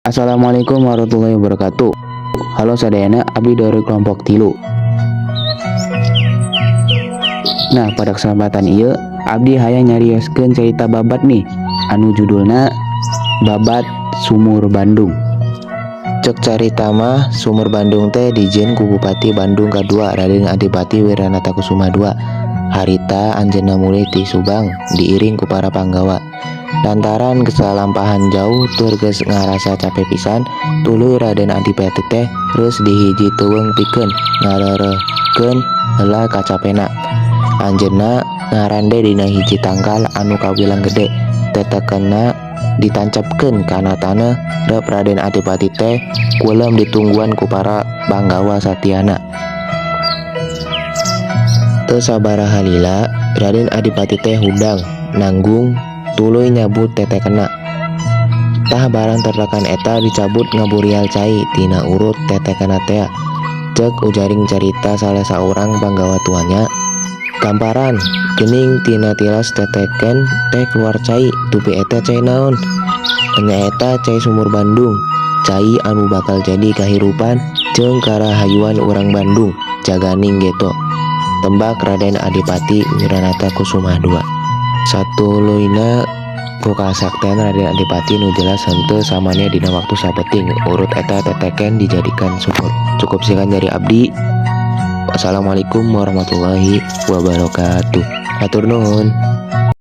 Assalamualaikum warahmatullahi wabarakatuh. Halo sadayana, abdi dari kelompok tilu. Nah, pada kesempatan ieu abdi hayang nyarioskeun cerita babat nih, anu judulna Babat Sumur Bandung. Cek carita mah Sumur Bandung teh dijieun ku Bupati Bandung kedua Raden Adipati Wiranata Kusuma II. Harita anjeunna mulih ti Subang diiring ku para panggawa. Lantaran kesalampahan jauh tur geus ngarasa capek pisan, tuluy Raden Adipati teh terus dihiji teuweung pikeun ngareureuhkeun heula kacapena. Anjeunna ngarande dina hiji tangkal anu kawilang gede, tetekenna ditancepkeun kana taneuh reup Raden Adipati teh kuleum ditungguan ku para panggawa satiana. Teu sabaraha lila Raden Adipati teh hudang nanggung tuluy nyabut tetekena. Tah barang tertekan eta dicabut ngaburial cai tina urut tetekena teh. Cek ujaring carita salah saurang panggawa tuanya, "Kamparan, geuning tina tilas teteken teh keluar cai, tupi eta cai naon?" "Nyaeta cai Sumur Bandung, cai anu bakal jadi kahirupan jeung karahayuan urang Bandung," jaganing geto. Tembak Raden Adipati Wiranata Kusuma II. Satuluyna ku kasaktian Raden Adipati nu jelas henteu samana dina waktu sapeting urut eta teteken dijadikan sumur. Cukup sekian dari abdi. Wassalamualaikum warahmatullahi wabarakatuh. Hatur nuhun.